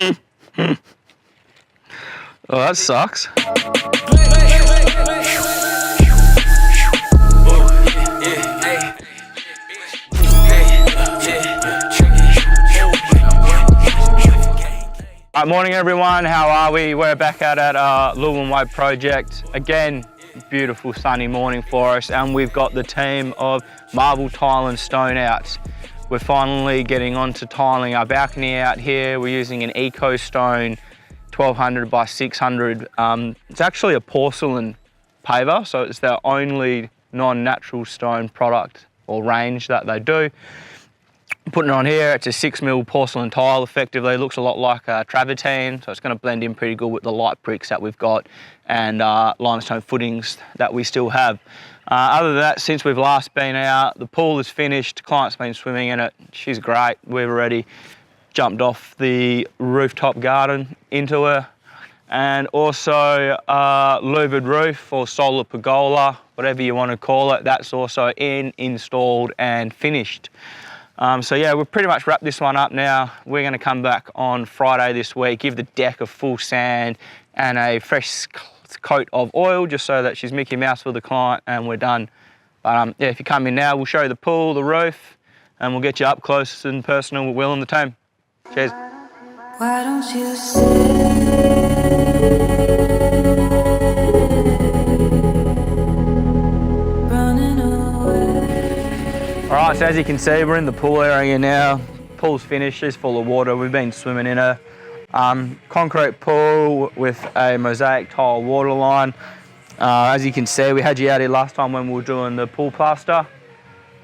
Oh, that sucks. Morning everyone, how are we? We're back out at Lewin Way Project. Again, beautiful sunny morning for us, and we've got the team of marble tile and stone out. We're finally getting on to tiling our balcony out here. We're using an eco stone 1200 by 600. It's actually a porcelain paver, so it's their only non-natural stone product or range that they do. Putting it on here, it's a 6mm porcelain tile effectively. It looks a lot like travertine, so it's going to blend in pretty good with the light bricks that we've got and limestone footings that we still have. Other than that, since we've last been out, the pool is finished, the client's been swimming in it. She's great. We've already jumped off the rooftop garden into her. And also louvered roof or solar pergola, whatever you want to call it, that's also installed and finished. So yeah, we've pretty much wrapped this one up now. We're going to come back on Friday this week, give the deck a full sand and a fresh coat of oil, just so that she's Mickey Mouse for the client and we're done. But yeah, if you come in now, we'll show you the pool, the roof, and we'll get you up close and personal with Will and the team. Cheers. Why don't you say Alright, so as you can see, we're in the pool area now. Pool's finished, it's full of water. We've been swimming in a concrete pool with a mosaic tile waterline. As you can see, we had you out here last time when we were doing the pool plaster.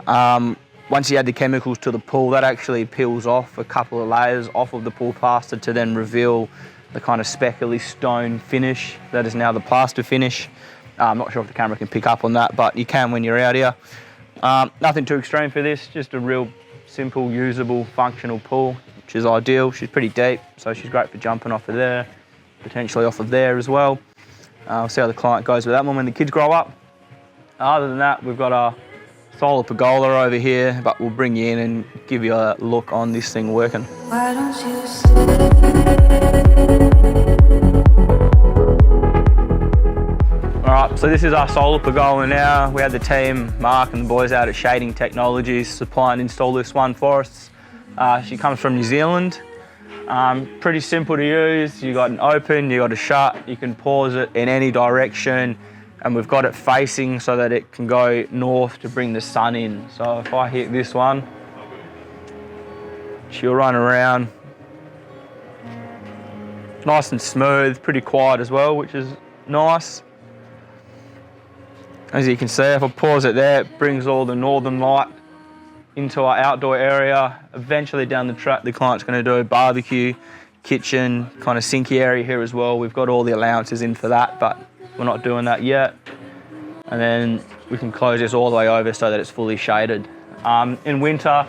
Once you add the chemicals to the pool, that actually peels off a couple of layers off of the pool plaster to then reveal the kind of speckly stone finish that is now the plaster finish. I'm not sure if the camera can pick up on that, but you can when you're out here. Nothing too extreme for this, just a real simple, usable, functional pool, which is ideal. She's pretty deep, so she's great for jumping off of there, potentially off of there as well. We'll see how the client goes with that one when the kids grow up. Other than that, we've got our solar pergola over here, but we'll bring you in and give you a look on this thing working. why don't you say Alright, so this is our solar pergola now. We had the team, Mark and the boys out at Shading Technologies, supply and install this one for us. She comes from New Zealand. Pretty simple to use. You got an open, you got a shut, you can pause it in any direction, and we've got it facing so that it can go north to bring the sun in. So if I hit this one, she'll run around. Nice and smooth, pretty quiet as well, which is nice. As you can see, if I pause it there, it brings all the northern light into our outdoor area. Eventually down the track, the client's going to do a barbecue, kitchen, kind of sinky area here as well. We've got all the allowances in for that, but we're not doing that yet. And then we can close this all the way over so that it's fully shaded. In winter,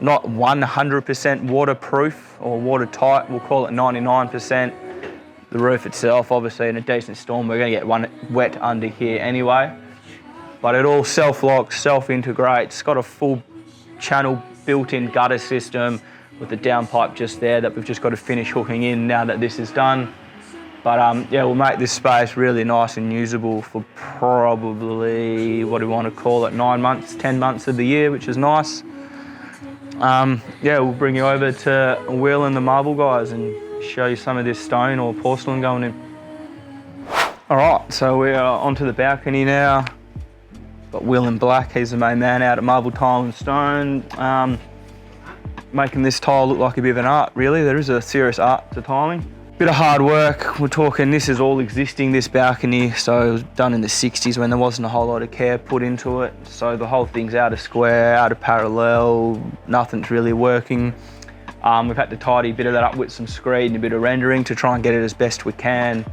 not 100% waterproof or watertight, we'll call it 99%. The roof itself, obviously in a decent storm, we're going to get one wet under here anyway. But it all self-locks, self-integrates. It's got a full channel built-in gutter system with the downpipe just there that we've just got to finish hooking in now that this is done. But yeah, we'll make this space really nice and usable for probably, what do we want to call it, 9 months, 10 months of the year, which is nice. Yeah, we'll bring you over to Will and the marble guys and show you some of this stone or porcelain going in. All right, so we are onto the balcony now. Got Will in black, he's the main man out at marble tile and stone. Making this tile look like a bit of an art, really. There is a serious art to tiling. Bit of hard work. We're talking, this is all existing, this balcony, so it was done in the 60s when there wasn't a whole lot of care put into it. So the whole thing's out of square, out of parallel, nothing's really working. We've had to tidy a bit of that up with some screed and a bit of rendering to try and get it as best we can.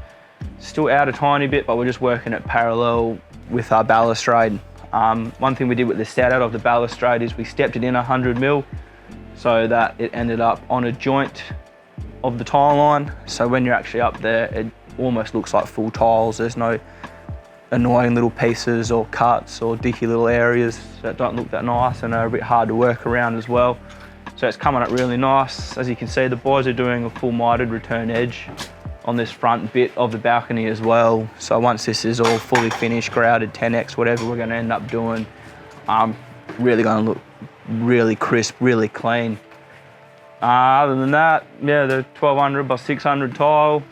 Still out a tiny bit, but we're just working it parallel with our balustrade. One thing we did with the setup of the balustrade is we stepped it in 100mm so that it ended up on a joint of the tile line. So when you're actually up there, it almost looks like full tiles. There's no annoying little pieces or cuts or dicky little areas that don't look that nice and are a bit hard to work around as well. So it's coming up really nice. As you can see, the boys are doing a full mitered return edge on this front bit of the balcony as well. So once this is all fully finished, grouted, 10x, whatever we're gonna end up doing, really gonna look really crisp, really clean. Other than that, yeah, the 1200 by 600 tile.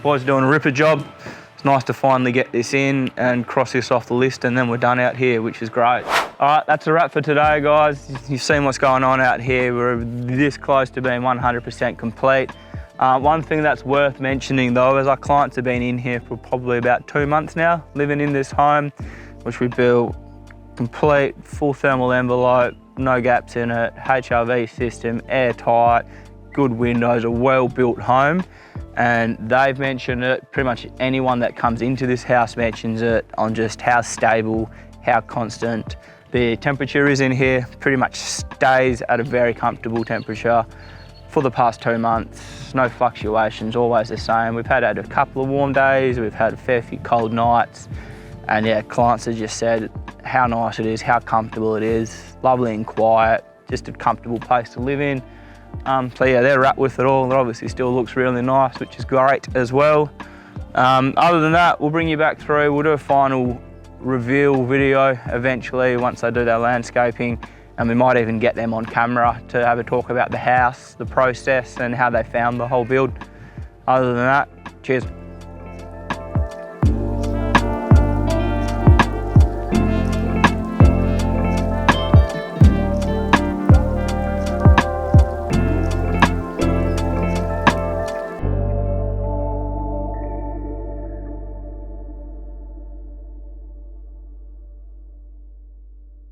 Boys are doing a ripper job. It's nice to finally get this in and cross this off the list, and then we're done out here, which is great. All right, that's a wrap for today, guys. You've seen what's going on out here. We're this close to being 100% complete. One thing that's worth mentioning though is our clients have been in here for probably about 2 months now, living in this home, which we built complete, full thermal envelope, no gaps in it, HRV system, airtight, good windows, a well-built home. And they've mentioned it, pretty much anyone that comes into this house mentions it, on just how stable, how constant the temperature is in here. Pretty much stays at a very comfortable temperature for the past 2 months. No fluctuations, always the same. We've had a couple of warm days, we've had a fair few cold nights, and yeah, clients have just said how nice it is, how comfortable it is, lovely and quiet, just a comfortable place to live in. So yeah, they're wrapped with it all. It obviously still looks really nice, which is great as well. Other than that, we'll bring you back through. We'll do a final reveal video eventually once they do their landscaping, and we might even get them on camera to have a talk about the house, the process, and how they found the whole build. Other than that, cheers.